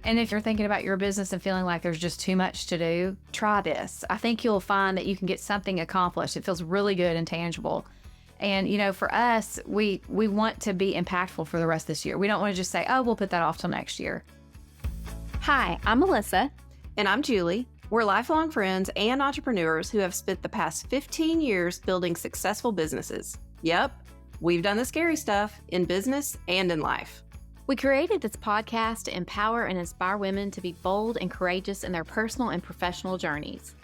And if you're thinking about your business and feeling like there's just too much to do, try this. I think you'll find that you can get something accomplished. It feels really good and tangible. And, you know, for us, we want to be impactful for the rest of this year. We don't want to just say, oh, we'll put that off till next year. Hi, I'm Melissa. And I'm Julie. We're lifelong friends and entrepreneurs who have spent the past 15 years building successful businesses. Yep, we've done the scary stuff in business and in life. We created this podcast to empower and inspire women to be bold and courageous in their personal and professional journeys.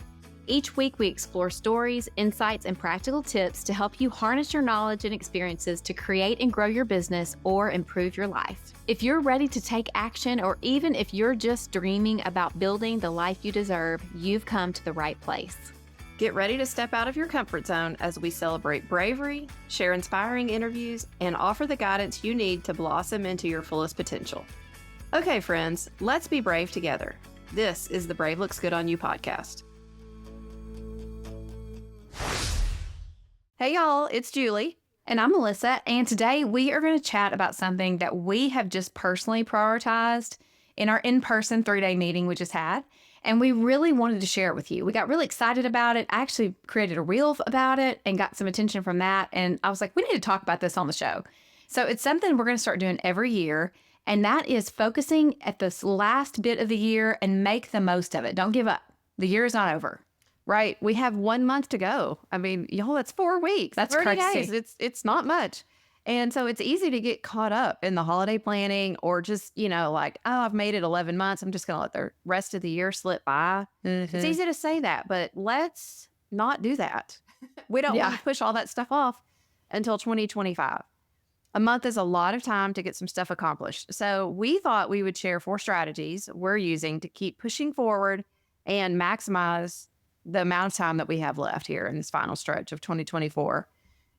Each week, we explore stories, insights, and practical tips to help you harness your knowledge and experiences to create and grow your business or improve your life. If you're ready to take action, or even if you're just dreaming about building the life you deserve, you've come to the right place. Get ready to step out of your comfort zone as we celebrate bravery, share inspiring interviews, and offer the guidance you need to blossom into your fullest potential. Okay, friends, let's be brave together. This is the Brave Looks Good on You podcast. Hey y'all, it's Julie. And I'm Melissa. And today we are going to chat about something that we have just personally prioritized in our in-person 3-day meeting we just had. And we really wanted to share it with you. We got really excited about it. I actually created a reel about it and got some attention from that. And I was like, we need to talk about this on the show. So it's something we're going to start doing every year. And that is focusing at this last bit of the year and make the most of it. Don't give up. The year is not over. Right. We have 1 month to go. I mean, y'all, that's 4 weeks. That's 30 crazy. days. It's not much. And so it's easy to get caught up in the holiday planning or just, you know, like, oh, I've made it 11 months. I'm just going to let the rest of the year slip by. Mm-hmm. It's easy to say that, but let's not do that. We don't want to push all that stuff off until 2025. A month is a lot of time to get some stuff accomplished. So we thought we would share 4 strategies we're using to keep pushing forward and maximize the amount of time that we have left here in this final stretch of 2024.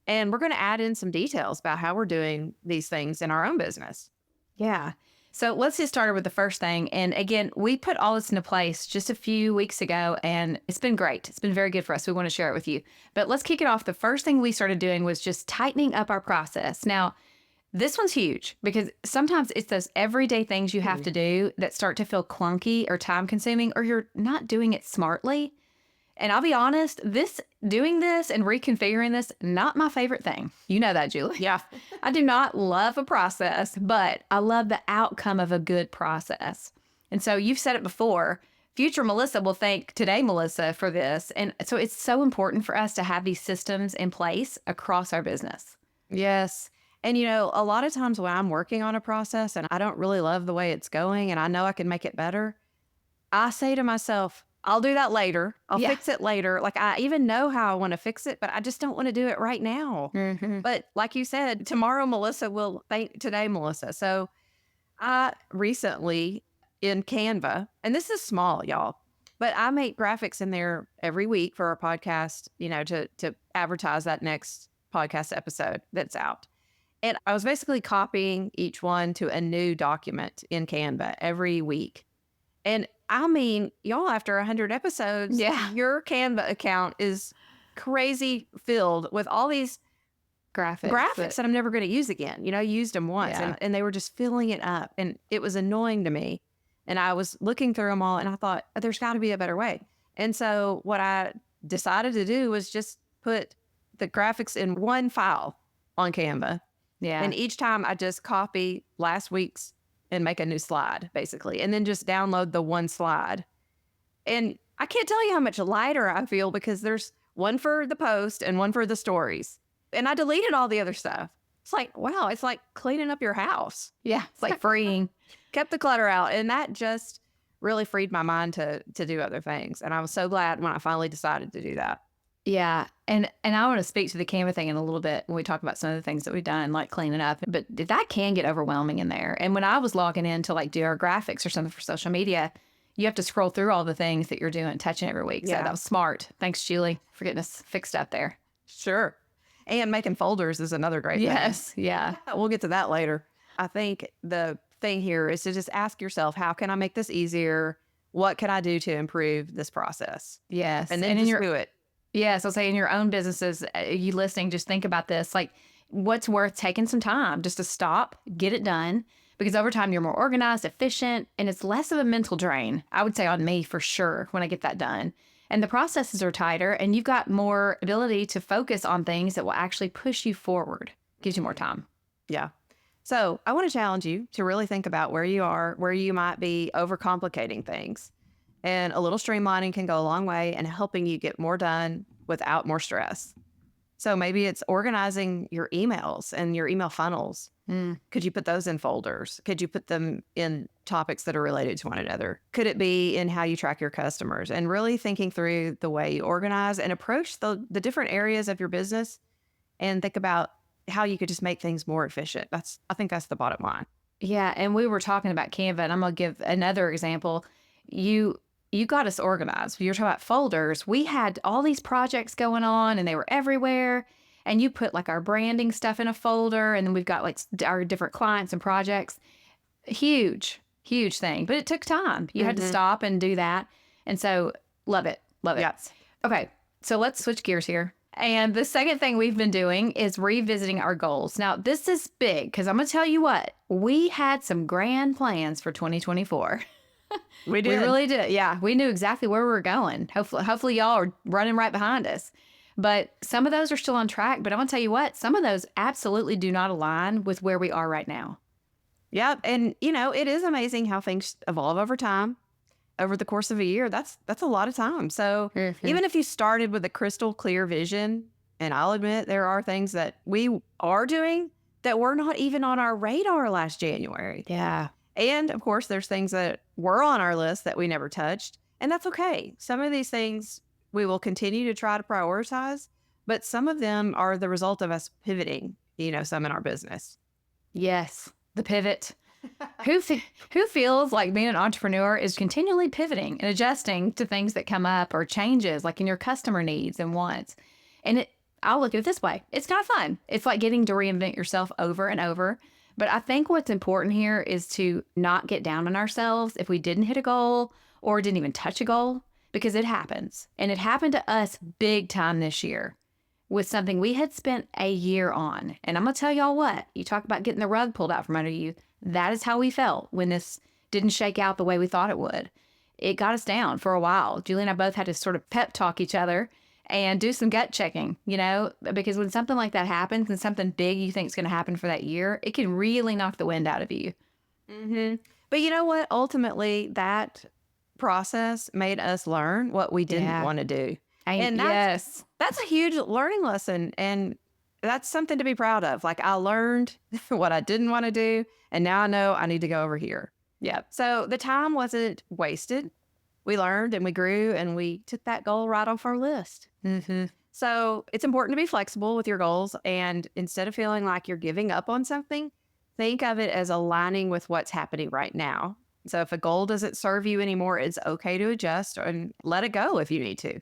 And we're going to add in some details about how we're doing these things in our own business. Yeah. So let's get started with the first thing. And again, we put all this into place just a few weeks ago, and it's been great. It's been very good for us. We want to share it with you. But let's kick it off. The first thing we started doing was just tightening up our process. Now, this one's huge because sometimes it's those everyday things you have to do that start to feel clunky or time consuming, or you're not doing it smartly. And I'll be honest, doing this and reconfiguring this, not my favorite thing. You know that, Julie. Yeah. I do not love a process, but I love the outcome of a good process. And so you've said it before, future Melissa will thank today Melissa for this. And so it's so important for us to have these systems in place across our business. Yes. And, you know, a lot of times when I'm working on a process and I don't really love the way it's going and I know I can make it better, I say to myself, I'll do that later. I'll fix it later. Like, I even know how I want to fix it, but I just don't want to do it right now. Mm-hmm. But like you said, tomorrow Melissa will thank today Melissa. So I recently in Canva, and this is small, y'all, but I make graphics in there every week for our podcast, you know, to advertise that next podcast episode that's out. And I was basically copying each one to a new document in Canva every week. And I mean, y'all, after 100 episodes, your Canva account is crazy filled with all these graphics that I'm never going to use again. You know, I used them once and they were just filling it up and it was annoying to me. And I was looking through them all and I thought, there's got to be a better way. And so what I decided to do was just put the graphics in one file on Canva. Yeah. And each time I just copy last week's and make a new slide, basically, and then just download the one slide. And I can't tell you how much lighter I feel because there's one for the post and one for the stories. And I deleted all the other stuff. It's like, wow, it's like cleaning up your house. Yeah, it's like freeing. Kept the clutter out. And that just really freed my mind to do other things. And I was so glad when I finally decided to do that. Yeah. And I want to speak to the Canva thing in a little bit when we talk about some of the things that we've done, like cleaning up. But that can get overwhelming in there. And when I was logging in to like do our graphics or something for social media, you have to scroll through all the things that you're doing, touching every week. So that was smart. Thanks, Julie, for getting us fixed up there. Sure. And making folders is another great thing. Yes. Yeah. We'll get to that later. I think the thing here is to just ask yourself, how can I make this easier? What can I do to improve this process? Yes. And then just do it. Yes, I'll say in your own businesses, you listening, just think about this. Like, what's worth taking some time just to stop, get it done. because over time you're more organized, efficient, and it's less of a mental drain. I would say on me for sure when I get that done. And the processes are tighter, and you've got more ability to focus on things that will actually push you forward. Gives you more time. Yeah. So I want to challenge you to really think about where you are, where you might be overcomplicating things. And a little streamlining can go a long way in helping you get more done without more stress. So maybe it's organizing your emails and your email funnels. Could you put those in folders? Could you put them in topics that are related to one another? Could it be in how you track your customers? And really thinking through the way you organize and approach the different areas of your business, and think about how you could just make things more efficient. I think that's the bottom line. Yeah, and we were talking about Canva, and I'm gonna give another example. You got us organized. You were talking about folders. We had all these projects going on, and they were everywhere. And you put like our branding stuff in a folder, and then we've got like our different clients and projects. Huge thing, but it took time. You had to stop and do that, and so love it. Yes. Okay, so let's switch gears here. And the second thing we've been doing is revisiting our goals. Now, this is big because I'm going to tell you what, we had some grand plans for 2024. We did. We really did. Yeah, we knew exactly where we were going. Hopefully y'all are running right behind us. But some of those are still on track. But I'm going to tell you what, some of those absolutely do not align with where we are right now. Yep. And, it is amazing how things evolve over time. Over the course of a year, that's a lot of time. So even if you started with a crystal clear vision, and I'll admit there are things that we are doing that were not even on our radar last January. Yeah. And of course, there's things that were on our list that we never touched. And that's okay. Some of these things we will continue to try to prioritize, but some of them are the result of us pivoting, some in our business. Yes. The pivot. Who feels like being an entrepreneur is continually pivoting and adjusting to things that come up or changes like in your customer needs and wants? And I'll look at it this way. It's kind of fun. It's like getting to reinvent yourself over and over. But I think what's important here is to not get down on ourselves if we didn't hit a goal or didn't even touch a goal, because it happens. And it happened to us big time this year with something we had spent a year on. And I'm going to tell y'all what, you talk about getting the rug pulled out from under you. That is how we felt when this didn't shake out the way we thought it would. It got us down for a while. Julie and I both had to sort of pep talk each other and do some gut checking, because when something like that happens and something big you think is going to happen for that year, it can really knock the wind out of you. Mm-hmm. But you know what? Ultimately, that process made us learn what we didn't want to do. And that's a huge learning lesson. And that's something to be proud of. Like, I learned what I didn't want to do, and now I know I need to go over here. Yeah. So the time wasn't wasted. We learned and we grew, and we took that goal right off our list. Mm-hmm. So it's important to be flexible with your goals. And instead of feeling like you're giving up on something, think of it as aligning with what's happening right now. So if a goal doesn't serve you anymore, it's okay to adjust and let it go if you need to.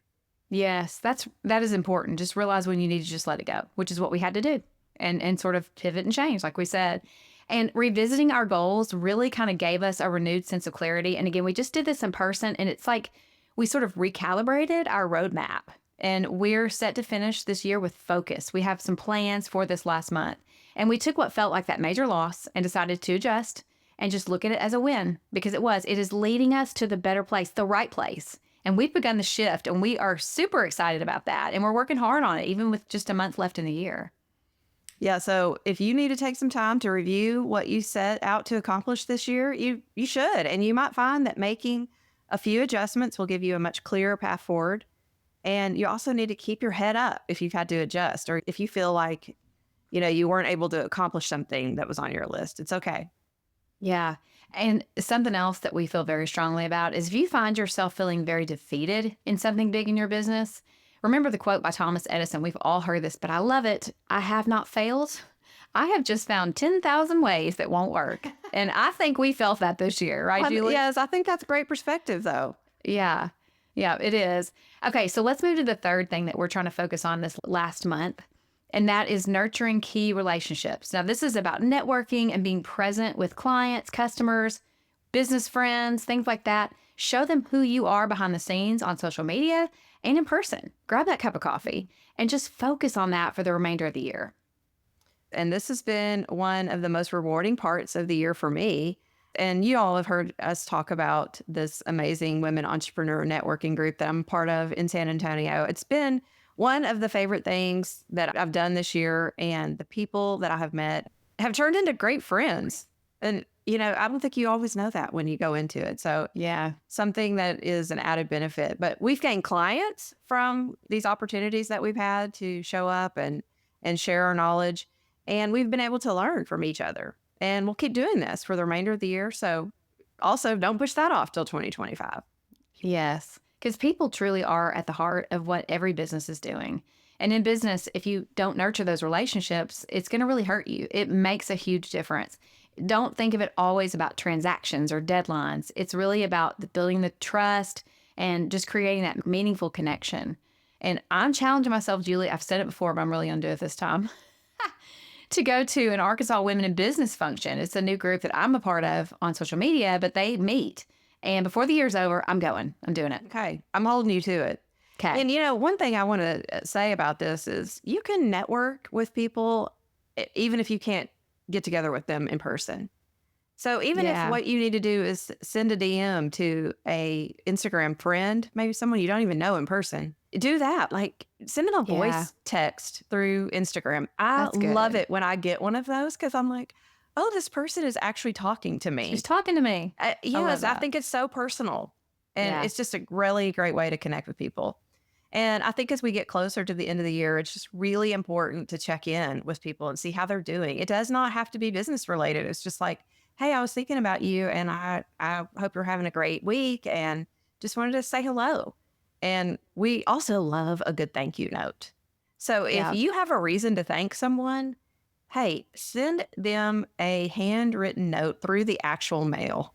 Yes, that is important. Just realize when you need to just let it go, which is what we had to do, and sort of pivot and change, like we said. And revisiting our goals really kind of gave us a renewed sense of clarity. And again, we just did this in person, and it's like we sort of recalibrated our roadmap, and we're set to finish this year with focus. We have some plans for this last month, and we took what felt like that major loss and decided to adjust and just look at it as a win, because it is leading us to the better place, the right place. And we've begun the shift, and we are super excited about that. And we're working hard on it, even with just a month left in the year. Yeah. So if you need to take some time to review what you set out to accomplish this year, you should. And you might find that making a few adjustments will give you a much clearer path forward. And you also need to keep your head up if you've had to adjust, or if you feel like, you weren't able to accomplish something that was on your list. It's okay. Yeah. And something else that we feel very strongly about is if you find yourself feeling very defeated in something big in your business, remember the quote by Thomas Edison. We've all heard this, but I love it. I have not failed. I have just found 10,000 ways that won't work. And I think we felt that this year, right, Julie? Yes, I think that's a great perspective, though. Yeah. Yeah, it is. Okay, so let's move to the third thing that we're trying to focus on this last month. And that is nurturing key relationships. Now, this is about networking and being present with clients, customers, business friends, things like that. Show them who you are behind the scenes on social media and in person. Grab that cup of coffee and just focus on that for the remainder of the year. And this has been one of the most rewarding parts of the year for me. And you all have heard us talk about this amazing women entrepreneur networking group that I'm part of in San Antonio. It's been one of the favorite things that I've done this year. And the people that I have met have turned into great friends. And, I don't think you always know that when you go into it. So, Yeah. something that is an added benefit. But we've gained clients from these opportunities that we've had to show up and share our knowledge. And we've been able to learn from each other. And we'll keep doing this for the remainder of the year. So also don't push that off till 2025. Yes. Because people truly are at the heart of what every business is doing. And in business, if you don't nurture those relationships, it's going to really hurt you. It makes a huge difference. Don't think of it always about transactions or deadlines. It's really about building the trust and just creating that meaningful connection. And I'm challenging myself, Julie. I've said it before, but I'm really going to do it this time. To go to an Arkansas Women in Business function. It's a new group that I'm a part of on social media, but they meet. And before the year's over, I'm going. I'm doing it. Okay. I'm holding you to it. Okay. And one thing I want to say about this is you can network with people even if you can't get together with them in person. So even if what you need to do is send a DM to a Instagram friend, maybe someone you don't even know in person, do that. Like send them a voice text through Instagram. I love it when I get one of those because I'm like, oh, this person is actually talking to me. She's talking to me. Yes, I think it's so personal. And it's just a really great way to connect with people. And I think as we get closer to the end of the year, it's just really important to check in with people and see how they're doing. It does not have to be business related. It's just like, hey, I was thinking about you and I hope you're having a great week and just wanted to say hello. And we also love a good thank you note. So if you have a reason to thank someone, hey, send them a handwritten note through the actual mail.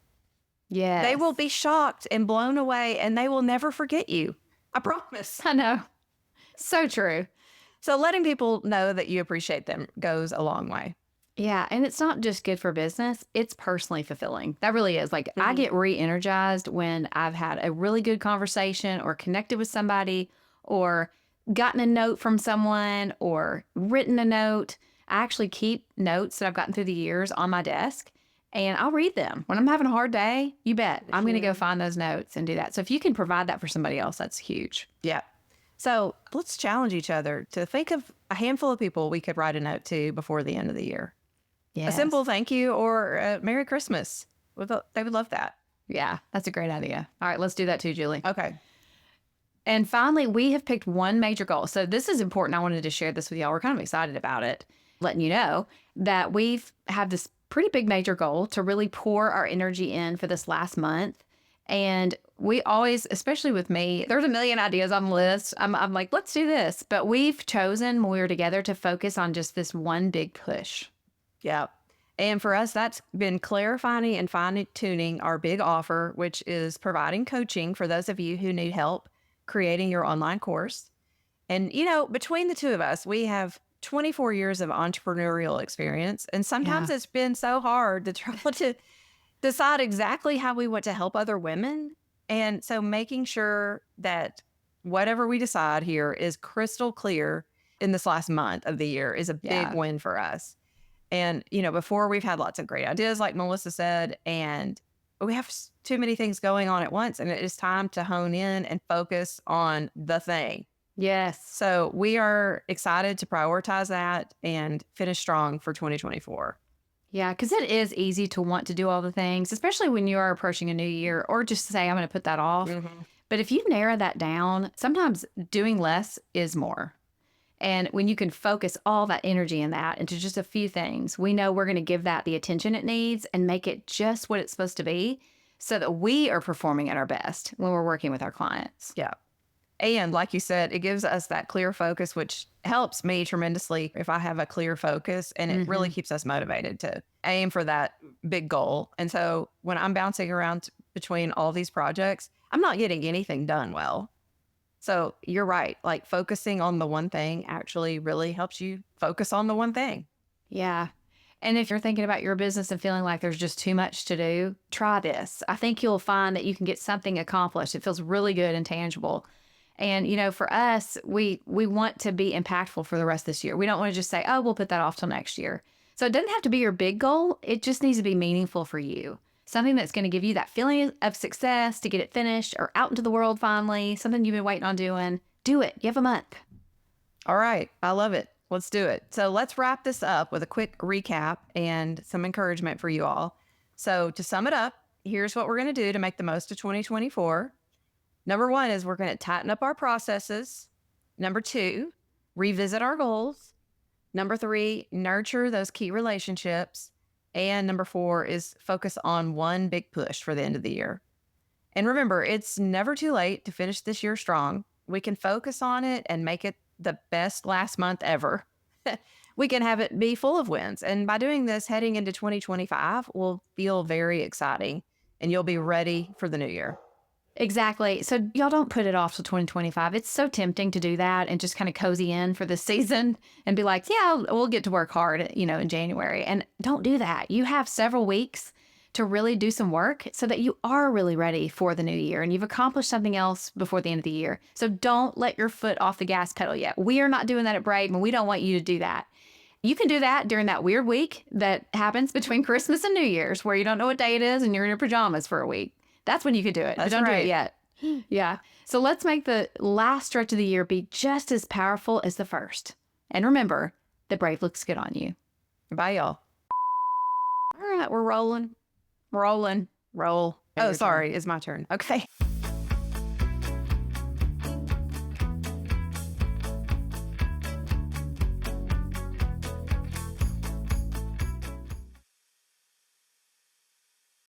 Yeah. They will be shocked and blown away and they will never forget you. I promise. I know. So true. So letting people know that you appreciate them goes a long way. Yeah. And it's not just good for business. It's personally fulfilling. That really is. Like I get re-energized when I've had a really good conversation or connected with somebody or gotten a note from someone or written a note. I actually keep notes that I've gotten through the years on my desk and I'll read them. When I'm having a hard day, you bet I'm going to go find those notes and do that. So if you can provide that for somebody else, that's huge. Yeah. So let's challenge each other to think of a handful of people we could write a note to before the end of the year. Yes. A simple thank you or Merry Christmas. They would love that. Yeah, that's a great idea. All right, let's do that too, Julie. Okay. And finally, we have picked one major goal. So this is important. I wanted to share this with y'all. We're kind of excited about it, letting you know that we've had this pretty big major goal to really pour our energy in for this last month. And we always, especially with me, there's a million ideas on the list. I'm like, let's do this. But we've chosen when we were together to focus on just this one big push. Yeah. And for us, that's been clarifying and fine-tuning our big offer, which is providing coaching for those of you who need help creating your online course. And, between the two of us, we have 24 years of entrepreneurial experience. And sometimes it's been so hard to try to decide exactly how we want to help other women. And so making sure that whatever we decide here is crystal clear in this last month of the year is a big win for us. And, before we've had lots of great ideas, like Melissa said, and we have too many things going on at once. And it is time to hone in and focus on the thing. Yes. So we are excited to prioritize that and finish strong for 2024. Yeah, because it is easy to want to do all the things, especially when you are approaching a new year or just say, I'm going to put that off. Mm-hmm. But if you narrow that down, sometimes doing less is more. And when you can focus all that energy in that into just a few things, we know we're going to give that the attention it needs and make it just what it's supposed to be so that we are performing at our best when we're working with our clients. Yeah. And like you said, it gives us that clear focus, which helps me tremendously if I have a clear focus, and it really keeps us motivated to aim for that big goal. And so when I'm bouncing around between all these projects, I'm not getting anything done well. So you're right. Like focusing on the one thing actually really helps you focus on the one thing. Yeah. And if you're thinking about your business and feeling like there's just too much to do, try this. I think you'll find that you can get something accomplished. It feels really good and tangible. And, for us, we want to be impactful for the rest of this year. We don't want to just say, oh, we'll put that off till next year. So it doesn't have to be your big goal. It just needs to be meaningful for you. Something that's going to give you that feeling of success to get it finished or out into the world finally, something you've been waiting on doing. Do it. You have a month. All right. I love it. Let's do it. So let's wrap this up with a quick recap and some encouragement for you all. So to sum it up, here's what we're going to do to make the most of 2024. Number one is we're going to tighten up our processes. Number two, revisit our goals. Number three, nurture those key relationships. And number four is focus on one big push for the end of the year. And remember, it's never too late to finish this year strong. We can focus on it and make it the best last month ever. We can have it be full of wins. And by doing this, heading into 2025 will feel very exciting and you'll be ready for the new year. Exactly. So y'all don't put it off till 2025. It's so tempting to do that and just kind of cozy in for this season and be like, yeah, we'll get to work hard, in January. And don't do that. You have several weeks to really do some work so that you are really ready for the new year and you've accomplished something else before the end of the year. So don't let your foot off the gas pedal yet. We are not doing that at Brave, and we don't want you to do that. You can do that during that weird week that happens between Christmas and New Year's where you don't know what day it is and you're in your pajamas for a week. That's when you could do it. That's but don't do right. it yet. Yeah. So let's make the last stretch of the year be just as powerful as the first. And remember, the Brave looks good on you. Bye, y'all. All right, we're rolling. Roll. Oh, sorry. It's my turn. Okay.